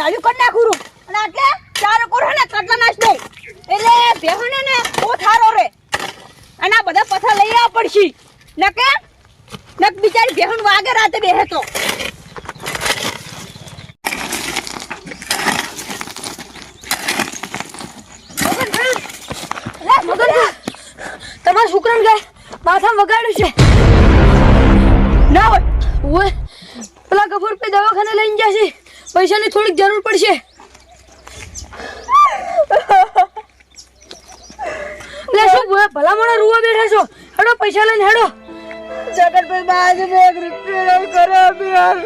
ચાલુ કરી નાખું રૂ અને એટલે ચારો કોર હે ને કટલા નાશ દે એટલે બેહોને ને બહુ થારો રે અને આ બધા પથા લઈ આવ પડશી નકે નક બિચારી બેહોન વાગે રાતે બેહે તો તમારા છોકરાને ગાય માથામાં વગાડ્યું છે ના હોય ઓય પેલા ગફુર પે દવાખાને લઈને જશે પૈસાની થોડીક જરૂર પડશે લે શું ભલા મને રૂવા બેઠા છો હેડો પૈસા લઈને હેડો જગતભાઈ બાજુ મે 1 રૂપિયો કરો યાર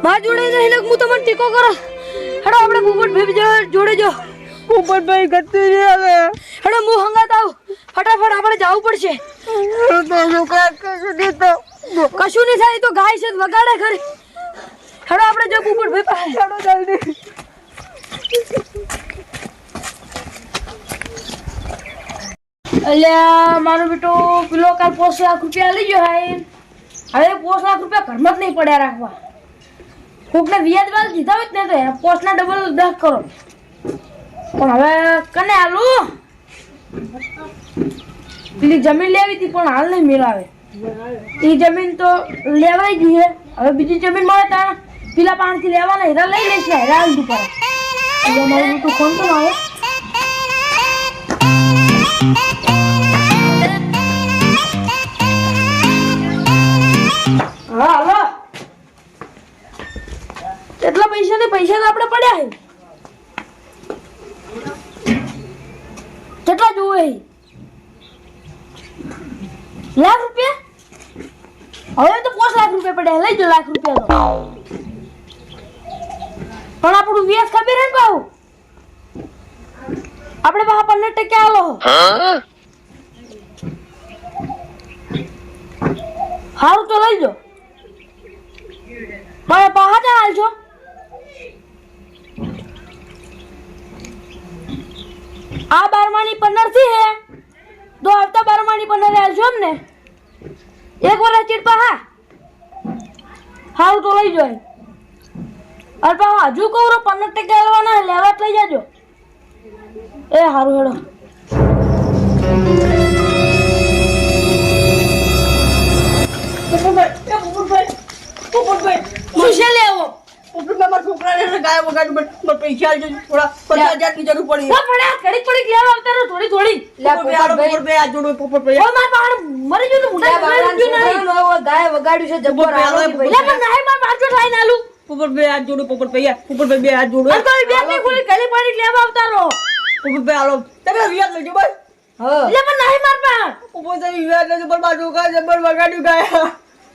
માર જોડે નહીં હું તમને ટીકો કરો હેડો આપણે ભૂપત ભાઈ જોડે જો પોપટભાઈ ગતિ રે હવે હેડો હું હંગાત આવ ફટાફટ આપણે જવું પડશે તો છોકરા કશું નહીં તો કશું નહીં થાય તો ગાય છે વગાડે ખરી હેડો આપણે જો ભૂપત ભાઈ પાસે હેડો જલ્દી અલ્યા મારો બેટો પેલો કાલ 5 લાખ રૂપિયા લઈ ગયો હાય હવે 5 લાખ રૂપિયા ઘરમાં જ નહીં પડ્યા રાખવા કોકને વ્યાજ વાળ દીધા હોય ને તો 5 ના ડબલ 10 કરો પણ હવે કને આલું પેલી જમીન લેવી હતી પણ હાલ નહીં મેળાવે એ જમીન તો લેવાઈ ગઈ હે હવે બીજી જમીન મળે ત્યાં પેલા પાણીથી લેવાના હીરા લઈ લઈશ ને હીરા લીધું પડે એટલે મારું બેટું ફોન તો ના આવે હા હાલો એટલા પૈસા ને પૈસા તો આપણે પડ્યા હે કેટલા જોવે લાખ રૂપિયા હવે તો 5 લાખ રૂપિયા પડ્યા લઈ જો લાખ રૂપિયા તો પણ આપણું વ્યાજ ખબર હે ને બાઉ આપણે પાસે 15% આલો હારું તો લઈ જો મારે પાસે હાલ છો આ 12 15 થી હે દો આવતા 12 15 હાલ છો ને એક વાર ચીડપા હા હારું તો લઈ જો અરે પા હજુ કહું 15% લેવાના લેવા લઈ જાજો એ હારું હેડો પોપટભાઈ શું છે લેવો પોપટભાઈ મારા છોકરાને ગાય વગાડ્યું પણ પૈસા આલજો થોડા 50,000 ની જરૂર પડી ના પડ્યા ઘડી પડી લેવા આવતા રહો થોડી થોડી પોપટભાઈ આ જોડો પોપટભાઈ ઓ માર પાણ મરી ગયું તો મુડા ગાય વગાડ્યું છે જબ્બર આલો લે પણ નહીં માર પાછો લાઈન આલુ પોપટભાઈ આ જોડો પોપટભાઈ બે આ જોડો અરે કોઈ બેગ ની ખોલી ઘડી પડી લેવા આવતા રહો પોપટભાઈ આલો તમે વિયાદ લેજો બસ હા લે પણ નહીં માર પાણ પોપટભાઈ વિયાદ લેજો પણ બાજુ કા જબ્બર વગાડ્યું ગાય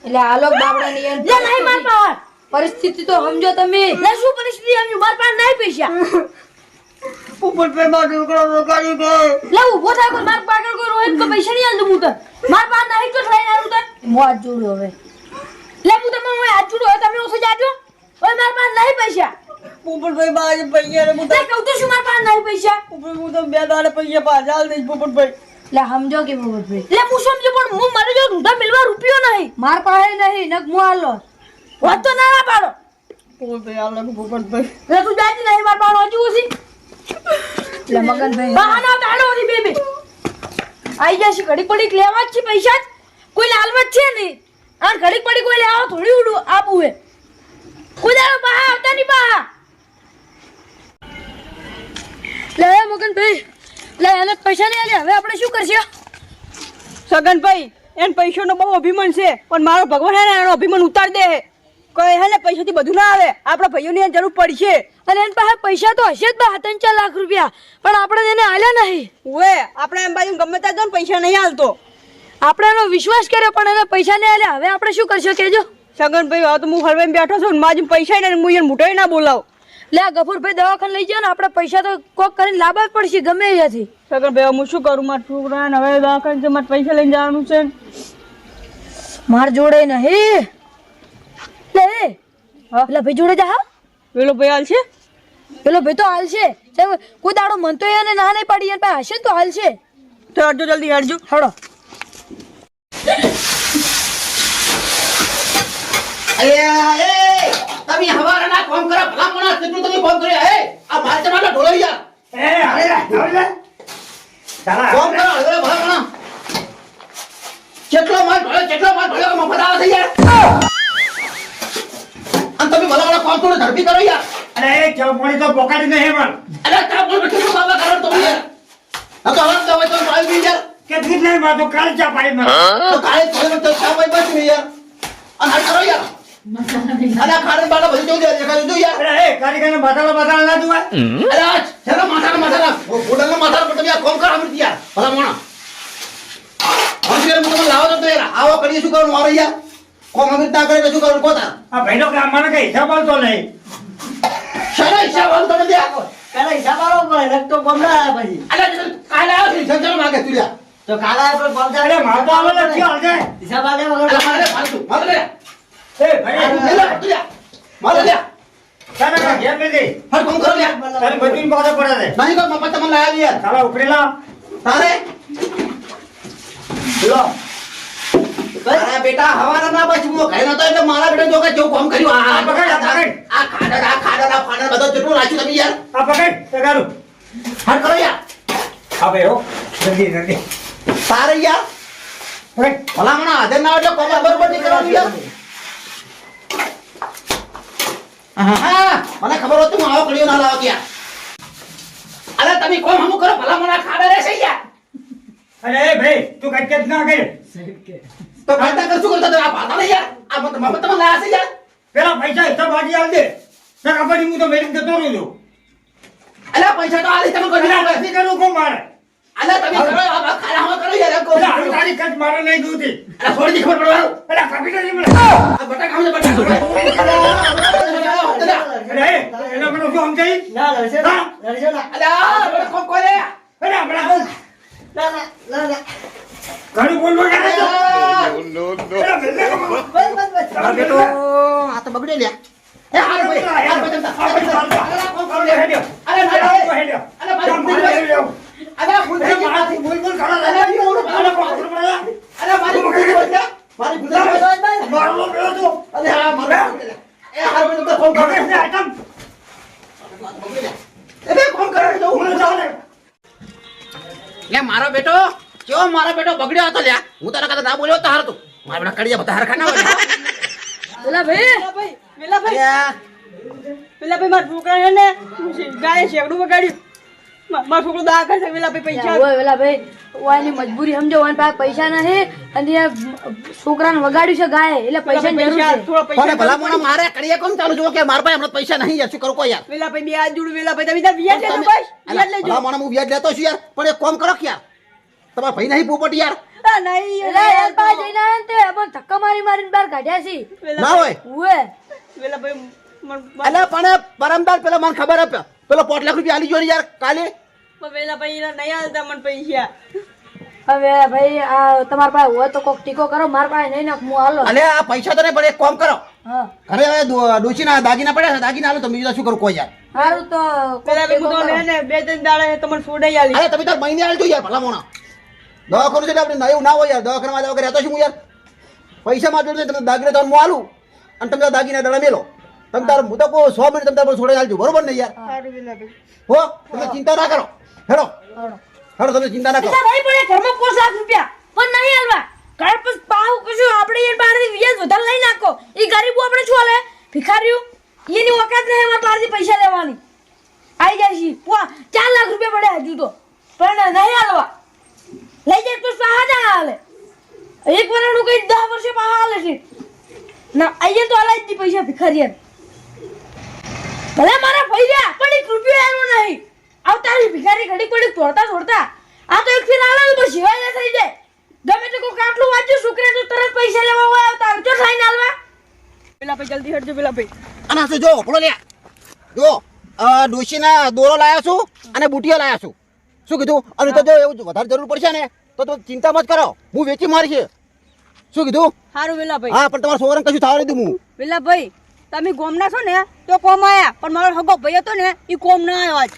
એટલે આલોક બાબડાની લે નહીં માર પાણ પરિસ્થિતિ તો સમજો તમે લે શું પરિસ્થિતિ સમજો માર પાણ નહીં પૈસા પોપટભાઈ બાજુ કા વગાડ્યું ગાય લે ઉભો થાય કોઈ માર પાગળ કોઈ રોય તો પૈસા નહીં આલ દઉં હું તો માર પાણ નહીં તો લઈને આલું તો હું હાથ જોડ્યો હવે લે હું તમે હાથ જોડ્યો તમે ઓછો જાજો ઓય માર પાણ નહીં પૈસા પોપટભાઈ બાજુ પૈસા રે હું લે કહું તો શું માર પાણ નહીં પૈસા હું તો બે દાડે પૈસા પાછા આલ દઈશ પોપટભાઈ લે સમજો કે ભગતભાઈ લે હું સમજો પણ હું મારે જો ઢૂંઢા મિલવા રૂપિયો નહીં માર પાસે નહીં નક હું આલો વાત તો ના પાડો પોપટભાઈ આલો પોપટભાઈ લે તું જાજી નહીં માર પાડો હજુ ઓછી લે મગનભાઈ બહાના તાડો ઓછી બેબી આઈ જાશી ઘડી પડી લેવા જ છે પૈસા કોઈ લાલવત છે નહીં આ ઘડી પડી કોઈ લેવા થોડી ઉડું આપું હે કોઈ દાડો બહા આવતા નહીં બહા લે મગનભાઈ લે એને પૈસા નહીં આલે હવે આપણે શું કરશું સગનભાઈ એન પૈસાનો બહુ અભિમાન છે પણ મારો ભગવાન હે ને એનો અભિમાન ઉતાર દે કોઈ હે ને પૈસાથી બધું ના આવે આપણા ભાઈઓની જરૂર પડશે અને એન પાસે પૈસા તો હશે જ 3-4 લાખ રૂપિયા પણ આપણે એને આલ્યા નહીં ઓએ આપણે એમ બાજુ ગમે ત્યાં જાવ પૈસા નહીં આલતો આપણે એનો વિશ્વાસ કર્યો પણ એને પૈસા નહીં આલ્યા હવે આપણે શું કરશું કેજો સગનભાઈ હવે તો હું હલવાઈ બેઠો છું મારી પૈસા ને હું એને મોઢે ના બોલાવ લે ગફુરભાઈ દવાખાને લઈ જાવ ને આપણે પૈસા તો કોક કરીને લાવવા જ પડશે ગમે અહીંયાથી સગનભાઈ હું શું કરું મારા છોકરાને હવે દવાખાને છે મારે પૈસા લઈને જવાનું છે માર જોડે નહીં લે પેલા ભાઈ જોડે જા પેલો ભાઈ હાલ છે પેલો ભાઈ તો હાલ છે કોઈ દાડો મન તો એને ના નહીં પાડી એને હશે તો હાલ છે તો હટજો જલ્દી હટજો હડો અરે એ તમે હવારના કામ કરો ભલા મોણા કેટલું યાર એ આવે તારા કોમ કરો હવે ભલા ભલા કેટલો માર ઢોળ્યો મફત આવે છે યાર અને તમે ભલા ભલા કોમ થોડું ઝડપી કરો યાર અરે એ ચમોણી તો પોકાડી નહીં પણ અરે તા બોલ બેઠો બાબા કરો તો યાર આ તો હવે તો આવી ગઈ યાર કે દૂધ નહીં માં તો કાલ ચા પાડી માં તો કાલે થોડે તો ચા પાઈ બસ યાર અને હાલ કરો યાર અલા ખાડે બાડા બધું જોઈ દેખાય જો યાર અરે એ કારીગરને મસાલા ના દુવા અરે આ ચલો મસાલા ગોડલનો મસાલા પર તમે આ કોમ કરો અમૃત યાર ભલા મોણા હવે હું તમને લાવો તો યાર આવો કરીએ શું કરવાનું મારે યાર કોમ અમૃત ના કરે તો શું કરવાનું કોતા આ ભાઈનો કામ મને કઈ હિસાબ આવતો નહીં શરય હિસાબ આલ તમે દે પેલા હિસાબ આલો પડે રસ્તો ગમડા આવ્યા પછી અલા કાલે આવો છે જજરો માંગે તું યાર તો કાલા પર પહોંચા અરે મારતો આવે નથી આવજે હિસાબ આલે અલા વગર મારે ફાલતું મારે લે એ ભાઈ લે તું યાર મારે લે તારા કા ઘેર લે હર કોમ કરો લે તારે બધું પાછો પડે છે નહીં કો મફત તમને લાયા યાર તારા ઉકળેલા તારે લો અરે બેટા હવાના ના પછી હું ઘરે નતો એટલે મારા બેટા જો કે જો કામ કર્યું આ આ ખાડા ફાડા બધો કેટલું રાખ્યું તમે યાર આ પકડ તે ગારું હર કરો યાર આ ભાઈ હો જલ્દી જલ્દી તારે યાર પકડ ભલામણા હાજર ના એટલે કોમ બરોબર નહીં કરવાનું યાર હા મને ખબર હોત હું આવો કડિયો ના લાવો યાર અરે તમે કોમ હમું કરો ભલામણા ખાડા રહેશે યાર અરે એ ભાઈ તું કટકટ ના કર તો ફાયદા કર શું કરતા તમે આ ભાતા ને યાર આ મત તમે લાયા છે યાર પેલા પૈસા હિસાબ બાજી આલ દે ના ખબર હું તો મેરી જતો રહ્યો છું અલા પૈસા તો આલી તમે કરી નાખો નથી કરવું કોણ મારે અલા તમે કરો આ ખાડામાં કરો યાર કો પેલા આવી તારી કટ મારે નહીં દૂધી અલા થોડી ખબર પડવાનું પેલા કપિટર નહીં મળે આ બટા ખાવ બટા અરે એના મને શું સમજાઈ ના લડશે ના અલા કોમ કોલે અરે આપણા ના ઘણું બોલવા કરે છે આ બેટો આ તો બગડે લ્યા એ હાર ભાઈ હાર ભાઈ જમતા અલા કોમ કરો લે હેડ્યો અરે ના અરે ભાઈ અલા ભૂલ થઈ ગઈ મારી ભૂલ ભૂલ કરો અલા ની ઓર અલા કોમ કરો અરે મારી ભૂલ થઈ ગઈ મારી ભૂલ થઈ ગઈ મારલો ગયો તો અરે હા મારો એ હાર ભાઈ તો ફોન કરો કપડે આઈટમ એ બે ફોન કરો તો મને જાવ ને લે મારો બેટો કેવો મારો બેટો બગડ્યો હતો લ્યા હું તારા કદા ના બોલ્યો તો હાર તું મારા બેટા કડિયા બધા હરખા ના હોય વેલા ભાઈ મારા છોકરા છે ને ગાય શેકડું બગાડ્યું મારો છોકરો દા કરશે વેલા ભાઈ પૈસા ઓય વેલા ભાઈ ઓયની મજબૂરી સમજો ઓન પાસે પૈસા નહીં અને એ છોકરાને વગાડ્યું છે ગાય એટલે પૈસાની જરૂર છે થોડા પણ પૈસા ભલા મોણા મારે કડિયા કોમ ચાલુ જો કે મારા પાસે હમણાં પૈસા નહીં યાર શું કરું કોઈ યાર વેલા ભાઈ બે હાથ જોડું વેલા ભાઈ તમે ત્યાં વ્યાજ લેજો બસ વ્યાજ લેજો ભલા મોણા હું વ્યાજ લેતો છું યાર પણ એક કોમ કરો કે યાર તમારા ભાઈ નહીં પોપટ યાર આ નહીં એટલે યાર પાસે જઈને આયા ને તે અમને ધક્કા મારીને બહાર કાઢ્યા છે ના હોય ઓય વેલા ભાઈ એટલે પણ પરમદાર પેલો મને ખબર હે પેલો 5 લાખ રૂપિયા આલી જો ને યાર કાલે વેલા ભાઈ નહીં આલતા મને પૈસા હવે ભાઈ આ તમારા પાસે હોય તો કોક ટીકો કરો મારા પાસે નહીં ને હું હાલો અલે આ પૈસા તો નહીં પણ એક કોમ કરો હા ઘરે હવે ડોશીના દાગીના પડ્યા છે દાગીના આલો તો બીજું શું કરું કોઈ યાર સારું તો પેલા બી તો ને બે ત્રણ દાડા તમને છોડાઈ આલી અરે તમે તાર મહિને આલજો યાર ભલા મોણા દવાખાનું છે એટલે આપણે એવું ના હોય યાર દવાખાનામાં જવા રહેતો છું હું યાર પૈસા માં જોડે તમે દાગીના તો હું આલું અને તમે દાગીના દડા મેલો તમે તાર હું તો કહું 100 મિનિટ તમે તાર છોડાઈ આલજો બરોબર ને યાર સારું વેલા ભાઈ હો તમે ચિંતા ના કરો હેડો હેડો તમે ચિંતા ના કરો પૈસા નહીં પડે ઘરમાં 5 લાખ રૂપિયા પણ નહીં હાલવા ઘર પર પાવ કશું આપણે યાર બહારથી વ્યાજ વધારે લઈ નાખો એ ગરીબો આપણે શું હાલે ભિખારીઓ એની ઓકાત નહીં અમારે બહારથી પૈસા લેવાની આવી જાય છે 4 લાખ રૂપિયા પડે હજુ તો પણ નહીં હાલવા લઈ જાય તો પાહા ના હાલે એક વર્ષનું કઈ 10 વર્ષે પાહા હાલે છે ના અહીંયા તો હાલાય જ નહીં પૈસા ભિખારીએ ભલે મારા પૈસા પણ 1 રૂપિયો એનો નહીં આવતારી ભિખારી ઘડી પડી તોડતા આ તો એક ફેર આલે તો સિવાય ના થઈ જાય ગમે તે કોઈ કાટલું વાંચ્યું શુક્રે તો તરત પૈસા લેવા હોય આવતા જો સાઈન આલવા વેલા ભાઈ જલ્દી હટજો વેલા ભાઈ અને આ જો ભલો લે જો ડોશીના દોરો લાયા છું અને બુટિયા લાયા છું શું કીધું અને તો જો એવું વધારે જરૂર પડશે ને તો ચિંતા મત કરો હું વેચી મારી છે શું કીધું સારું વેલા ભાઈ હા પણ તમારા છોકરાને કશું થવા નહીં દઉં હું વેલા ભાઈ તમે ગોમના છો ને તો કોમ આયા પણ મારો હગો ભાઈ હતો ને એ કોમ ના આવ્યો આજ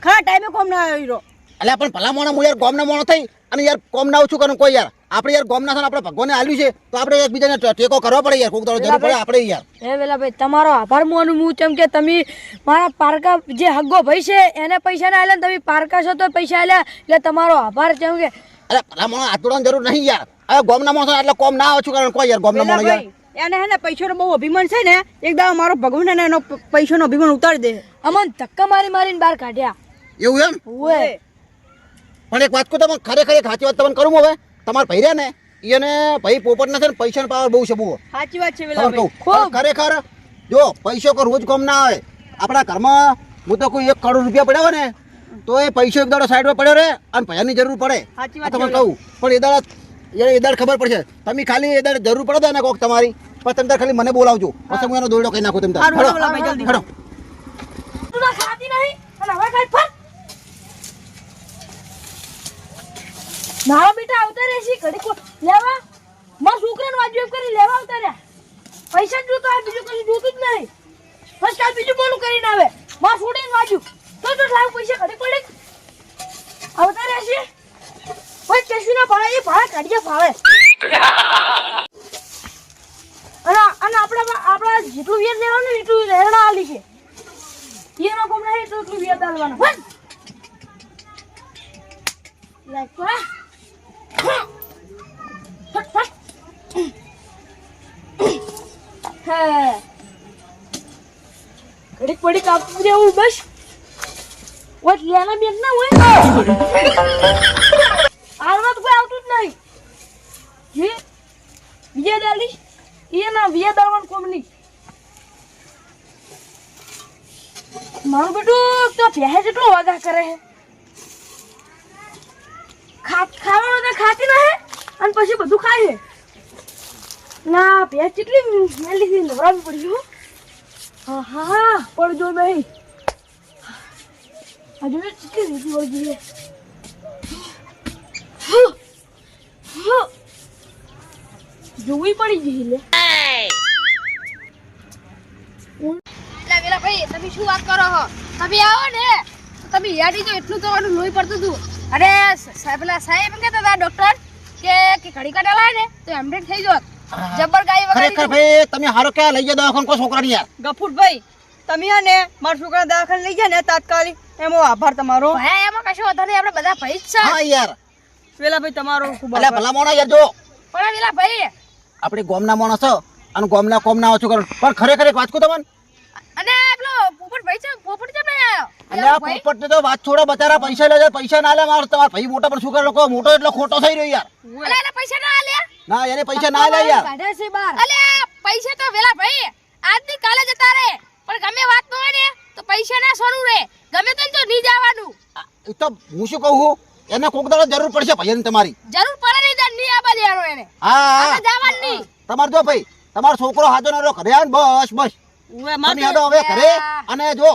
ખરા ટાઈમે કોમ ના આવ્યો હીરો એટલે પણ ભલા મોણા હું યાર ગોમના મોણો થઈ અને યાર કોમ ના ઓછું કરું કોઈ યાર આપણે યાર ગોમના છે ને આપણે ભગવાને આલ્યું છે તો આપણે એકબીજાને ટેકો કરવો પડે યાર કોક દાડો જરૂર પડે આપણે યાર. એ વેલા ભાઈ તમારો આભાર માનું હું કેમ કે તમે મારા પારકા જે હગ્ગો ભાઈ છે એને પૈસા ના આલ્યા ને તમે પારકા છો તો પૈસા આલ્યા એટલે તમારો આભાર કેમ કે અરે ભલા માણસ હાથ જોડવાની જરૂર નહીં યાર. હવે ગોમના માણસો એટલે કોમ ના ઓછું કારણ કોઈ યાર ગોમના માણસ યાર. પેલા ભાઈ એને હે ને પૈસાનો બહુ અભિમાન છે ને એકદમ મારો ભગવાન એને એનો પૈસાનો અભિમાન ઉતારી દે. અમન ધક્કા મારી મારીને બહાર કાઢ્યા. એવું એમ? ઓએ પણ એક વાત કહું તમને ખરેખર એક સાચી વાત તમને કરું હવે તમારા ભાઈ રહ્યા ને એને ભાઈ પોપટ ના છે ને પૈસાનો પાવર બહુ છે બહુ. સાચી વાત છે ખબર વેલા કહું ભાઈ. પણ ખરેખર જો પૈસો કોઈ રોજ કોમ ના આવે આપણા ઘરમાં હું તો કોઈ 1 કરોડ રૂપિયા પડ્યા હોય ને તો એ પૈસો એક દાડો સાઈડમાં પડ્યો રહે અને પૈસાની જરૂર પડે. સાચી આ વાત તમને છે કહું પણ એ દાડ ખબર પડશે તમે ખાલી એ દાડ જરૂર પડે ને કોક તમારી પણ તમે તાર ખાલી મને બોલાવજો પછી હું એનો દોરડો કહી નાખું તમે તાર. હારું, વેલા ભાઈ, જલ્દી. હેડો. તું ના ખાતી નહીં અને હવે ખાઈ ફટ મારો બેટા આવતા રહેશે ઘડી કો લેવા મારા છોકરાને વાજુ એમ કરી લેવા આવતા રહ્યા પૈસા જ જોતો આ બીજું કશું જોતું જ નહીં બસ કાલ બીજું બોલું કરીને આવે માં છોડીને વાજુ તો લાવ પૈસા ઘડી પડે આવતા રહેશે કોઈ કશું ના ભાડે એ ભાડે કાઢીએ ફાવે અને આપણા જેટલું વ્યાજ લેવાનું એટલું રહેણા આલી છે એનો કોમ નહીં તો એટલું વ્યાજ આલવાનું લાઈક ઘડીક પડી કાપવું દેવું બસ વોટ લેના બેન ના હોય આલવા તો કોઈ આવતું જ નહીં જે વિજય દાલી એ ના વિજય દાલવાનું કોમ નહીં મારું બેટું તો પહે જેટલો વાગા કરે છે ખાવાનું તો ખાતી ના અને પછી બધું ખાય ના ભેંસ કેટલી મેલી નવરાવી પડ્યું હા હા પડજો નહીં હજુ કેટલી રીતિ વળગી છે જોવી પડી ગઈ લે વેલા ભાઈ તમે શું વાત કરો છો તમે આવો ને તમે યાદી તો એટલું તમારું લોહી પડતું હતું અરે પેલા સાહેબ એમ કહેતા હતા ડોક્ટર કે ઘડી કાઢા લાય ને તો એમડેટ થઈ જોત જબર ગાય ખરેખર વગાડી ભાઈ તમે હારો ક્યાં લઈ જાવ દવાખાને કોઈ છોકરા ની યાર. ગફુરભાઈ તમે હે ને મારા છોકરા દવાખાને લઈ ગયા ને તાત્કાલિક એનો આભાર તમારો. ભાઈ એમાં કશો વધો નહીં આપણે બધા ભાઈ જ છે હા યાર વેલા ભાઈ તમારો ખૂબ એટલે આભાર. ભલા માણસ યાર જો પણ વેલા ભાઈ આપણે ગોમના માણસ છો અને ગોમના કોમ ના ઓછું કરો પણ ખરેખર એક વાત કહું તમને અને પેલો પોપટ ભાઈ છે પોપટ કેમ નહીં આવ્યો એટલે આ પોપટ ને તો વાત છોડો બચારા પૈસા લે છે પૈસા ના લે મારો તમારા ભાઈ મોટા પણ શું કરે લોકો મોટો એટલો ખોટો થઈ રહ્યો યાર. અલે એને પૈસા ના આલ્યા ના એને પૈસા ના લે યાર. કાઢ્યા છે બહાર અલે પૈસા તો વેલા ભાઈ આજની કાલે જતા રહે પણ ગમે વાત ન હોય ને તો પૈસા ના સોનું રે ગમે તેમ તો નહીં જવાનું એ તો હું શું કહું એને કોક દાડો જરૂર પડશે ભાઈ તમારી. જરૂર પડે નહીં તો નહીં આવવા દેવાનો એને હા આને હા જવાનું નહીં તમારે જો ભાઈ તમારો છોકરો હાજો ના રહ્યો ઘરે આવે ને બસ બસ ઉવે, તમે માથે. હેડો હવે ઘરે અને જો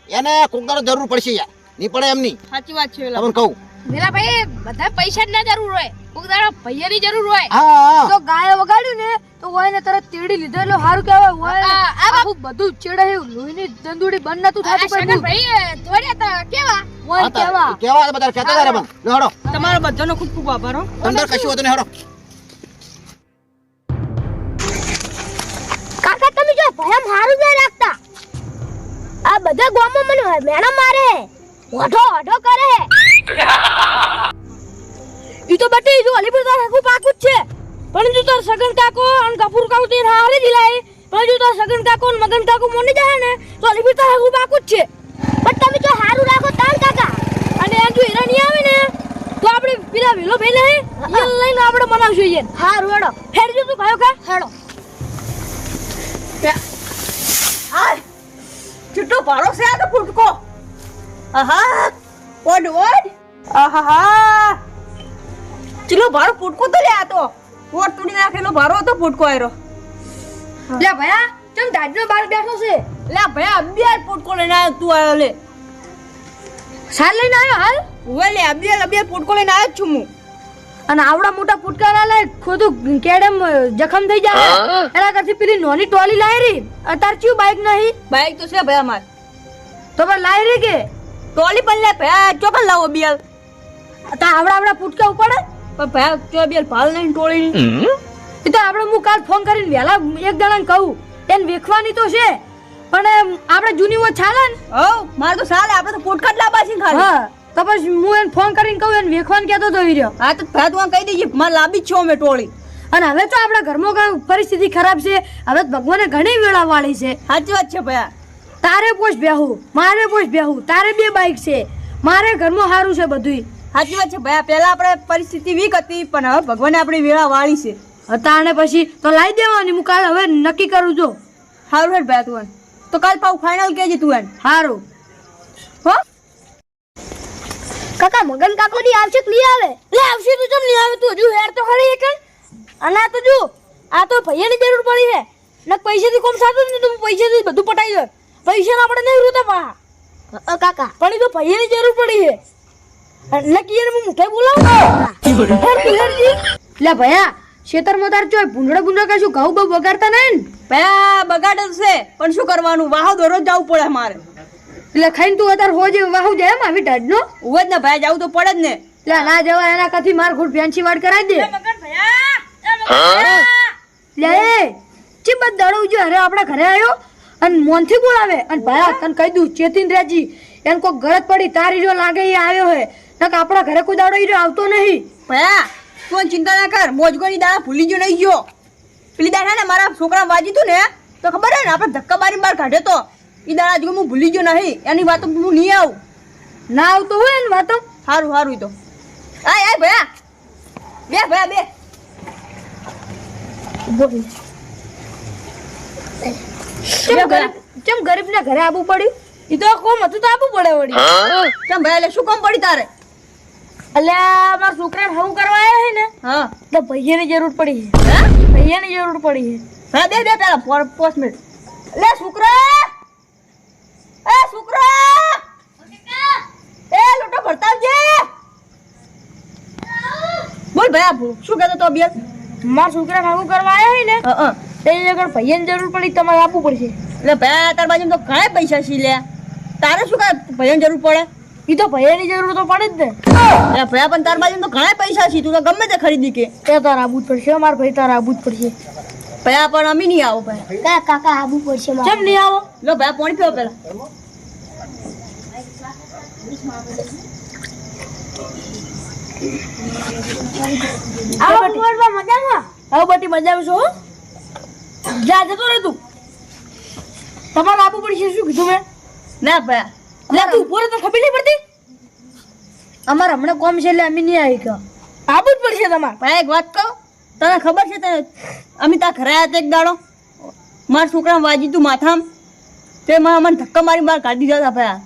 એને કોક દાડો જરૂર પડશે યાર નહીં પડે એમ નહીં સાચી વાત છે વેલા તમને કહું. વેલા ભાઈ બધા પૈસા જ ના જરૂર હોય કોક દાડો પૈયાની જરૂર હોય હા હા તો ગાય વગાડ્યું ને તો હોય ને તરત તેડી લીધો એટલે સારું કહેવાય હોય ને આ આખું બધું ચેડે લોહીની દંદુડી બંધ નતું અરે થતું શંકર ભાઈ થોડ્યા તા કેવા હોય હા, કેવા કેવા બધા કહેતા હતા રે મને લો હેડો તમારો બધાનો ખૂબ ખૂબ આભાર હો. અંદર કશું હતું ને હેડો. કાકા તમે જો ભયમ હારું ના રાખતા આ બધા ગામમાં મને મેણા મારે ઓઢો ઓઢો કરે ઈ તો બટી જો અલીપુર તાર હકુ પાકું જ છે પણ જો તાર સગન કાકો અને કપૂર કાકો તે હારે દિલાય પણ જો તાર સગન કાકો અને મગન કાકો મોને જાય ને તો અલીપુર તાર હકુ પાકું જ છે પણ તમે જો હારું રાખો તાન કાકા અને આ જો હીરા નહીં આવે ને તો આપણે પેલા વેલો ભાઈ નહીં એ લઈને આપણે મનાવશું ઈએ હારું હેડો હેડજો તું ખાયો ખા હેડો હાય ચૂટો ભારો છે આ તો ફૂટકો આહા ઓડ ઓડ આહા ચલો ભારો ફૂટકો તો લે આ તો ઓડ તોડી નાખેલો ભારો તો ફૂટકો આયરો લે ભયા ચમ દાદનો બાર બેઠો છે લે ભયા અબિયાર ફૂટકો લઈને આવ્યો તું આવ્યો લે સાર લઈને આવ્યો હાલ ઓવે લે અબિયાર ફૂટકો લઈને આવ્યો જ છું હું અને આવડા મોટા ફૂટકા ના લાય ખોદું કેડમ જખમ થઈ જાય એના કરતી પેલી નોની ટોલી લાય રી અતાર ચિયું બાઈક નહીં બાઈક તો છે ભયા માર તો પણ લાય રી કે ટોલી પણ લે ભયા ચોકન લાવો અબિયાર તા આવડા ફૂટકા ઉપાડે પણ ભયા તો બે ભાલ નહીં ટોળી એ તો આપણે હું કાલ ફોન કરીને વહેલા એક જણાને કહું એને વેખવાની તો છે પણ આપણે જૂની વો ચાલે ને હો મારે તો સાલે આપણે તો પોટકાટ લાવવા છે ખાલી હા તો પછી હું એને ફોન કરીને કહું એને વેખવાનું કહેતો તો ઈ રહ્યો હા તો ભયા તું કહી દેજે મારે લાંબી જ છો અમે ટોળી અને હવે તો આપણા ઘરમાં કઈ પરિસ્થિતિ ખરાબ છે હવે તો ભગવાને ઘણી વેળા વાળી છે સાચી વાત છે ભયા તારે પોષ બેહું મારે પોષ બેહું તારે 2 બાઈક છે મારે ઘરમાં સારું છે બધુંય સાચી વાત છે ભયા પહેલા આપણે પરિસ્થિતિ વીક હતી પણ હવે ભગવાને આપણી વેળા વાળી છે હતા અને પછી તો લાવી દેવાની હું કાલ હવે નક્કી કરું છું સારું હેડ ભયા તું તો કાલ પાછું ફાઇનલ કેજે તું એમ સારું હો કાકા મગન કાકો ની આવશે કે નહીં આવે લે આવશે તું ચમ નહીં આવે તું હજુ હેર તો ખરી એક અને આ તો જો આ તો ભૈયાની જરૂર પડી છે ને પૈસાથી કોમ સાચું ને તું પૈસાથી બધું પટાઈ દે પૈસા આપણે નહીં રૂતા પા કાકા પણ એ તો ભૈયાની જરૂર પડી છે નક્કી એને હું મુઠાઈ બોલાવું લે ભૈયા ખેતરમાં તાર ચોય ભૂંડડા કશું ઘઉં બહુ બગાડતા નહીં ને ભયા બગાડ જ છે પણ શું કરવાનું વાહો દરરોજ જવું પડે મારે એટલે ખાઈને તું અત્યારે હોજે વાહુ જાય એમ આવી ઢાઢનો ઉવે જ ને ભયા જવું તો પડે જ ને લે ના જવા એના કથી માર ખોટ ફેન્સી વાડ કરાવી દે લે ચી બદ દડું જો અરે આપણા ઘરે આવ્યો અને મોનથી બોલાવે અને ભાયા તને કહી દઉં ચેતીન રેજી એને કોઈ ગરજ પડી તારી જો લાગે એ આવ્યો હે નક આપણા ઘરે કોઈ દાડો ઈ આવતો નહીં ભયા તું ચિંતા ના કર મોજગોની દાડા ભૂલી ગયો નહીં ગયો પેલી દાડા ને મારા છોકરા વાજી તું ને તો ખબર હે ને આપણે ધક્કા મારી બહાર કાઢ્યો તો ઈ દાડા જો હું ભૂલી ગયો નહીં એની વાતો હું નહીં આવું ના આવતો હોય ને વાતો સારું સારું તો આય આય ભયા બે ભયા બે ચમ ગરીબ ના ઘરે આવવું પડ્યું ઈ તો કોમ હતું તો આવવું પડે વળી કેમ ભયા એટલે શું કામ પડી તારે અલ્યા મારા છોકરાને હવું કરવા આવ્યા છે ને હા તો ભૈયાની જરૂર પડી છે હા ભૈયાની જરૂર પડી છે હા બે બે પેલા 5 મિનિટ લે છોકરા એ છોકરા એ લોટો ભરતાવજે બોલ ભયા શું કહેતો તો અભિયાન મારા છોકરાને હવું કરવા આવ્યા છે ને હા તે આગળ ભૈયાની જરૂર પડી તમારે આપવું પડશે એટલે ભયા તાર બાજુ તો ઘણા પૈસા છે લે તારે શું કાંઈ ભયાની જરૂર પડે ઈ તો ભૈયાની જરૂર તો પડે જ ને એટલે ભયા પણ તાર બાજુ તો ઘણા પૈસા છે તું તો ગમે તે ખરીદી કે તે તારે આવવું જ પડશે મારા ભાઈ તારે આવવું જ પડશે ભયા પણ અમી નહીં આવો ભયા કાકા આબુ પડશે મારે. કેમ નહીં આવો લો ભયા પાણી પીવો પેલા આવો કુંવરબા મજામાં આવો બટી મજામાં છો જા જતો રહે તું તમારે આપવું પડશે શું કીધું મેં ના ભયા લે તું ઉભો રહે તો ખબર નહીં પડતી અમારે હમણાં કોમ છે એટલે અમે નહીં આવી ગયો આપવું જ પડશે તમારે ભયા એક વાત કહું તને ખબર છે તે અમે તાર ઘરે આવ્યા હતા એક દાડો મારા છોકરા વાજી તું માથામ તે મને ધક્કા મારી બહાર કાઢી દીધા હતા ભયા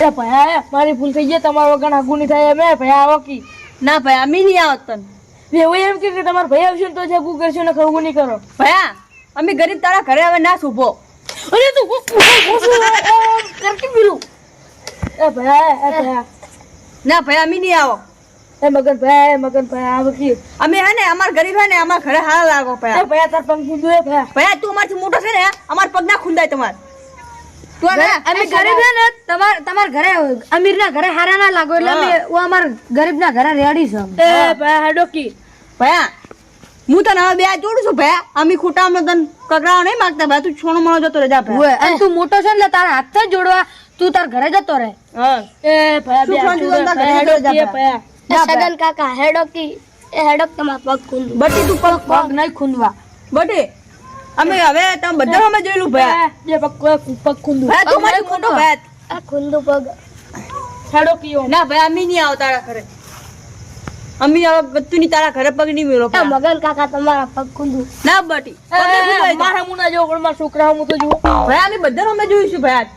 એ ભયા મારી ભૂલ થઈ ગઈ તમારા વગર આગું નહીં થાય મેં ભયા આવો કી ના ભયા અમે નહીં આવત તને એવું એમ કે તમારા ભાઈ આવશે ને તો જ આગું કરશો ને ખરું નહીં કરો ભયા અમે ગરીબ તારા ઘરે હવે ના શુભો અરે તું કરતી પીલું એ ભયા ના ભયા અમે નહીં આવો એ મગન ભાઈ આવો કી અમે હે ને અમાર ગરીબ હે ને અમાર ઘરે હાલ લાગો એ ભયા ભયા તાર પંખ કીધું એ ભયા ભયા તું અમારથી મોટો છે ને અમાર પગ ના ખુંદાય તમાર તું અમે ગરીબ છે ને તમાર ઘરે અમીર ના ઘરે હારા ના લાગો એટલે અમે અમાર ગરીબ ના ઘરે રેડી છે એ ભયા હેડોકી ભયા હું તને હવે બે હાથ જોડું છું ભયા અમે ખોટા અમે તને કકડાવા નહીં માંગતા ભયા તું છોણો મણો જતો રહેજા ભયા ઓય અને તું મોટો છે ને એટલે તારા હાથ જ જોડવા તું તાર ઘરે જતો રહે હા એ ભયા શું ખાંડ તું તાર ઘરે જતો રહેજા ભયા સગન કાકા હેડોકી એ હેડોક તમારા પગ ખુંદુ બટી તું પગ પગ નહીં ખૂંદવા બટી અમે હવે તમે બધા અમે જોયેલું ભયા જે પગ ખૂંદું ભયા તું મારી મોટો ભયા આ ખુંદુ પગ હેડોકી ના ભયા અમે નહીં આવ તારા ઘરે અમે હવે ગત્તુની તારા ઘરે પગ નહીં મેળો આ મગન કાકા તમારા પગ ખુંદુ ના બટી પગ નહીં ખુંદવાય તો. મારા મુના જો પણ મારા છોકરા હું તો જુઓ ભયા અમે બધા અમે જોઈશું ભયા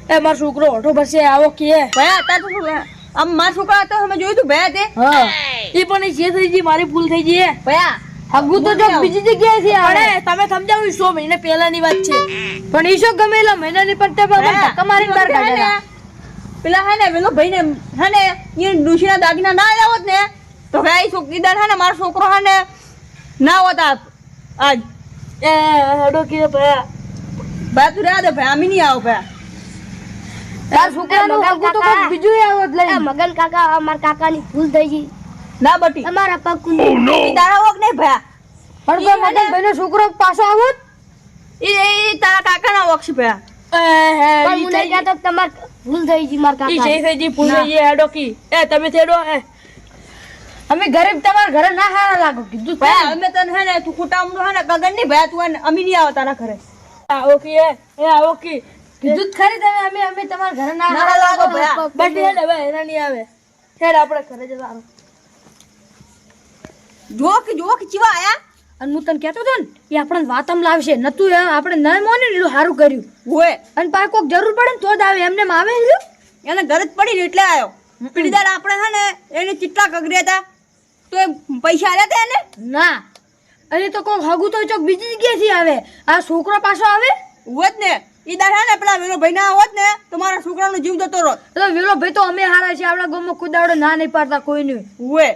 એ મારો છોકરો ઓઠો ભરશે આવો કે ભયા તાર તો શું આમ મારા છોકરા તો અમે જોયું તું ભયા તે હા એ પણ એ જે થઈ ગઈ મારી ભૂલ થઈ ગઈ ભયા હગુ તો જો બીજી જગ્યાએ છે અરે તમે સમજાવું 100 મહિના પહેલાની વાત છે પણ ઈ શું ગમે એલા મહિનાની પણ તે ધક્કા મારીને બહાર કાઢેલા પેલા હે ને પેલો ભાઈ ને હે ને એ ડુશીના દાગીના ના લાવત ને તો ભાઈ છોકરીદાર હે ને મારો છોકરો હે ને ના હોત આજ એ હેડો કે ભયા ભાઈ તું રહ્યા દે ભાઈ અમે નહીં આવો ભાઈ તાર છોકરાનું હગુ તો કોક બીજું આવત લઈ આ મગન કાકા અમારા કાકાની ભૂલ થઈ ગઈ ના બટી તમારા પગ ઈ તારા વોક નહીં ભયા પણ તો મગનભાઈનો છોકરો પાછો આવો જ. ઈ તારા કાકાના વોક છે ભયા પણ હું નહીં કહેતો કે તમાર ભૂલ થઈ ગઈ મારા ઈ કાકા જઈ થઈ જી પૂછે જી હેડો કી એ તમે થેડો અમે ગરીબ તમારા ઘરે ના હારા લાગો કીધું ભયા અમે તને હે ને તું ખોટામણો હે ને ગગન ની ભયા તું હે ને અમી નહીં આવતા ના ઘરે આવો કી આવો કી કીધું જ ખરી તમે અમે તમારા ઘરે ના ના લાગો ભયા બટ હેડ હવે હેરા નહીં આવે હેડ આપણે ઘરે જવાનું. જો કે ચીવા આયા અને હું તને કહેતો હતો ને એ આપણને વાતમ લાવશે નતું આપણે ન મોને એટલું સારું કર્યું હોય અને પાછું કોક જરૂર પડે ને તો જ આવે એમને આવે રહ્યું. એને ઘરે જ પડી ને એટલે આવ્યો પીડીદાર આપણે હે ને એને ચિત્તા કગર્યા હતા તો એ પૈસા આલ્યા હતા એને ના અરે તો કોક હગું તો ચોક બીજી જગ્યાએથી આવે આ છોકરો પાછો આવે હોત ને ઈ દાર હે ને પેલા વેલો ભાઈ ના હોત ને તો મારા છોકરાનો જીવ જતો રોત તો વેલો ભાઈ તો અમે હારા છે આપણા ગામમાં કુદાવડો ના નહીં પાડતા કોઈ નહીં. હોય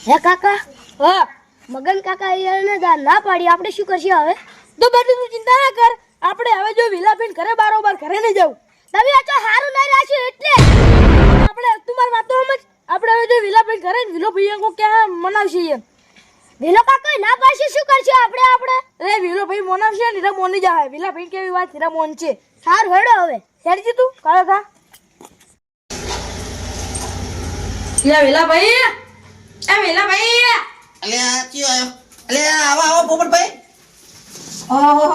હે કાકા હા મગન કાકા એને ના પાડી આપણે શું કરશું હવે તો બધું તું ચિંતા ના કર આપણે હવે જો વિલાબેન ઘરે બારોબાર ઘરે નહીં જવું તમે આ તો હારું લઈ રાખ્યું એટલે આપણે તમારી વાતો સમજ આપણે હવે જો વિલાબેન ઘરે ને વિલો ભાઈ કો ક્યાં મનાવશે એમ વેલો કાકા ના પાડશે શું કરશું આપણે અરે વિલો ભાઈ મનાવશે ને હીરા મોની જાય વિલા ભાઈ કેવી વાત હીરા મોન છે સારું હેડો હવે હેડજી તું કાળા કા યા વિલા ભાઈ એ વિલા ભાઈ અલ્યા ચિયો આયો અલ્યા આવો પોપટભાઈ ઓહો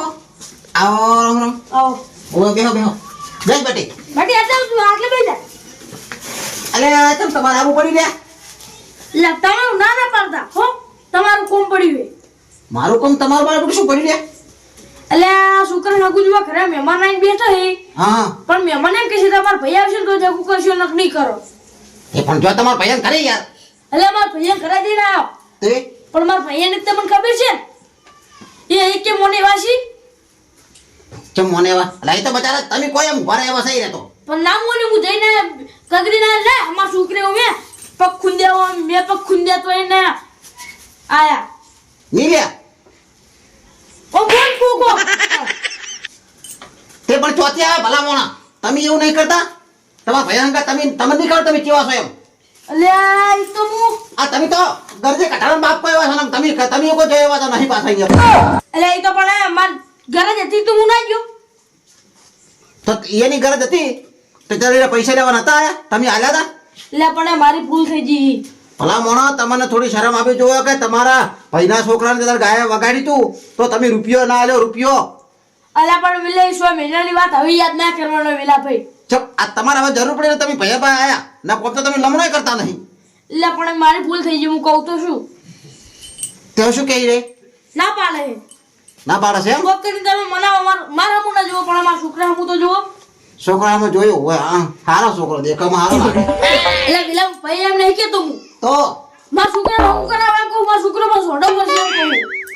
આવો રામ રામ આવો ઓય બેહો બેસ બેટી બાટી આટલા તું આટલે બેસા અલ્યા તમ તમારે આવું પડી લે લે તમારું ના ના પાડતા હો તમારું કોમ પડ્યું હે મારું કામ તમારું બાળક શું પડી લે એટલે આ છોકરા નગુ જોવા ઘરે મહેમાન આવીને બેઠા હે હા પણ મહેમાન એમ કહે છે તમારા ભાઈ આવશે ને તો જગુ કરશો નક નહીં કરો એ પણ જો તમાર ભાઈ કરે યાર એટલે મારા ભાઈ ઘરે જઈને આવ્યો તે પણ મારા ભાઈ ને તમને ખબર છે એ એક કે મોની વાસી ચમ મને એવા લાઈ તો બચારા તમે કોઈ એમ ઘરે એવા સહી રહેતો પણ ના મોની હું જઈને કગરી ના લે અમાર છોકરે હું પગ ખુંદ્યા મેં પગ ખુંદ્યા તો એને આયા ની લે ઓ બોલ કુકો તે પણ ચોથી આવે ભલા મોણા તમે એવું નહીં કરતા તમારા ભાઈ અંગા તમે નહીં કરો તમે કેવા છો એમ એટલે ઈ તો હું આ તમે તો ગરજે કટાળા બાપ કોઈ એવા છો ને તમે કોઈ જોયા એવા તો નહીં પાછા ગયા એટલે ઈ તો પણ માર ઘરે જ હતી તો હું ના ગયો તો એની ગરજ હતી તો ત્યારે પૈસા લેવા નતા આયા તમે આલ્યા હતા એટલે પણ મારી ભૂલ થઈ ગઈ ભલા મોણા તમને થોડી શરમ આપી જોયો કે તમારા ભાઈના છોકરાને ત્યારે ગાય વગાડી તું તો તમે રૂપિયો ના આલ્યો રૂપિયો અલા પણ વિલે 100 મહિનાની વાત હવે યાદ ના કરવાનો વિલા ભાઈ ચપ આ તમારે હવે જરૂર પડે તમે ભયા ભાઈ આયા ના કોમ તો તમે લમણોય કરતા નહીં એટલે પણ મારી ભૂલ થઈ ગઈ હું કહું તો શું તે શું કહી રે ના પાડે છે ના પાડે છે એમ કોક કરીને તમે મનાવો મારા હું ના જુઓ પણ મારા છોકરા હું તો જુઓ છોકરામાં જોયું હોય હા સારો છોકરો દેખામાં સારો લાગે એટલે વિલા ભાઈ એમ નહીં કેતો હું તો મારા છોકરા હું કરાવવા કહું મારા છોકરા માં સોડો કરશે એમ કહું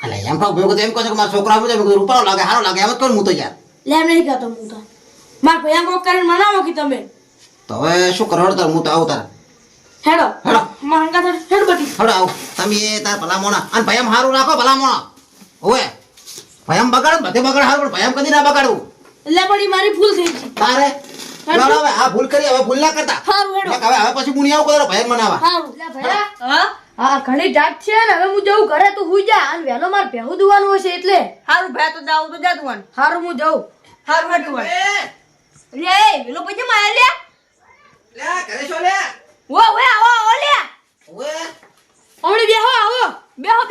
અલે એમ કહું ભેગું તો એમ કહો છો કે મારા છોકરા મુજબ રૂપાળો લાગે સારો લાગે એમ જ કહું હું તો યાર લે એમ નહીં કહેતો હું તો મારા ભાઈ કોક કરીને મનાવો કે તમે તો હવે શું કરો તાર હું તો આવું તાર હેડો હેડો. મારા હંગા હેડ બટી હવે આવ તમે એ તાર ભલા મોણા અને ભયમ સારું રાખો ભલા મોણા ઓએ ભયમ બગાડ બધે બગાડ સારું પણ ભયમ કદી ના બગાડવું એટલે પણ ઈ મારી ભૂલ થઈ ગઈ તારે હેડો. હવે આ ભૂલ કરી હવે ભૂલ ના કરતા હારું હેડો હવે પછી હું નહીં આવું કરો ભયમ મનાવા હારું લે ભયા હા હા ઘણી જાત છે ને હવે હું જઉં ઘરે તું હુઈ જા અને વહેલો મારે ભેહું દુવાનું હશે એટલે હારું ભયા તો જાવ તો જા તું હારું હું જઉં હારું હેઠું રે વેલો પછી માં લે લે કરે છો લે વો આવો લે ઓએ હમણે બેહો આવો બેહો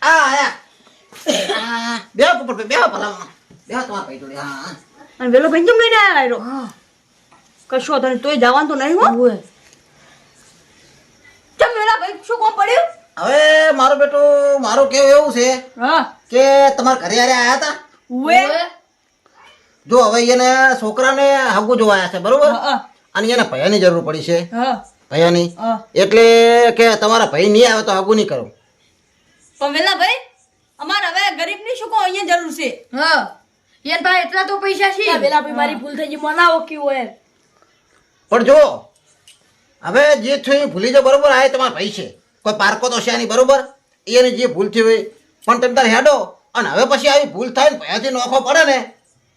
આ આયા બેહો ઉપર બેહો ભલા મોણા બેહો તમાર ભાઈ જોડે હા અને વેલો ભાઈ કેમ લઈને આવ્યો કશો તને તોય જવાનું તો નહીં હો ઓય ચમ વેલા ભાઈ શું કોમ પડ્યું હવે મારો બેટો મારું કેવું એવું છે હા કે તમારા ઘરે આરે આયા હતા વે જો હવે એને છોકરાને હગું જોવાયા છે બરોબર હા અને એને ભયાની જરૂર પડી છે હા ભયાની હા એટલે કે તમારા ભાઈ નહીં આવે તો હગું નહીં કરો પણ વેલા ભાઈ અમારે હવે ગરીબની શું કો અહીંયા જરૂર છે હા યાર ભાઈ એટલા તો પૈસા છે પેલા ભાઈ મારી ભૂલ થઈ ગઈ મનાવો કેવો એમ પણ જો હવે જે થયું એ ભૂલી જાઓ બરોબર આ એ તમારા ભાઈ છે કોઈ પારકો તો છે નહીં બરોબર એની જે ભૂલ થઈ હોય પણ તમે તાર હેડો અને હવે પછી આવી ભૂલ થાય ને ભયાથી નોખો પડે ને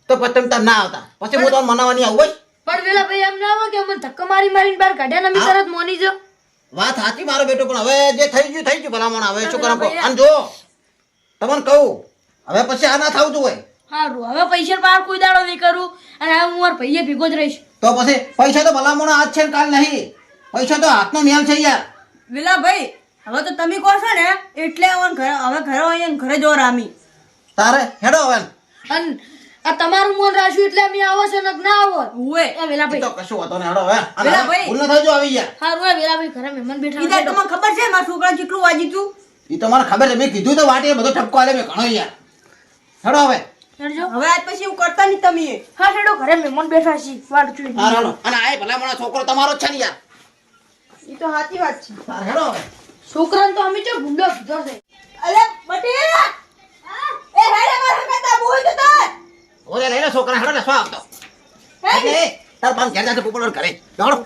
તો પછી તમે તાર ના આવતા પછી હું તમને મનાવવાની આવું હોય પણ પેલા ભાઈ એમ ના હોય કે અમને ધક્કો મારીને બહાર કાઢ્યા ને અમે તરત મોની જો વાત સાચી મારો બેટો, પણ હવે જે થઈ ગયું ભલામણ. હવે શું કરામ કહો? અને જો તમને કહું, હવે પછી આ ના થવું જોઈએ. સારું, હવે પૈસા પાર કોઈ દાડો નહીં કરું અને હવે હું મારા ભાઈએ ભેગો જ રહીશ. તો પછી પૈસા તો ભલામણ આજ છે ને કાલ નહીં. પૈસા તો હાથનો મેલ છે યાર. વેલા ભાઈ હવે તો તમે કહો છો ને એટલે હવે ઘરે આવીને ઘરે જો રામી. તારે હેડો હવે. અને આ તમારું મન રાખ્યું એટલે અમે આવો છે ને ના આવો ઉવે એ વેલા ઈ ભાઈ. તો કશું હતો ને હેડો હવે. અને પેલા ભાઈ. ભૂલ ન થજો આવી ગયા. સારું એ વેલા ભાઈ ઘરે મહેમાન બેઠા ઈદા છે. તમને ખબર છે મારા છોકરા કેટલું વાજી તું? ઈ તો મને ખબર છે, મેં કીધું તો વાટી બધો ઠપકો આલે મેં ઘણો યાર. હેડો હવે. હેડજો. હવે આજ પછી એવું કરતા નહીં તમે. હા હેડો, ઘરે મહેમાન બેઠા છે વાટ જોઈ. હા હેડો. અને આ ભલામણ છોકરો તમારો જ છે ને યાર. એ તો સાચી વાત છે. તારે હેડો હવે. છોકરાને તો અમે ચો ભૂંડો કીધો છે. અલે બટી એ હેડે મારા કરતા બોલ તો તાર. ઓરે લઈને છોકરા હેડો ને સ્વા આવતો. હે તાર પાન ઘેર જાતે પોપડ કરે. દોડો.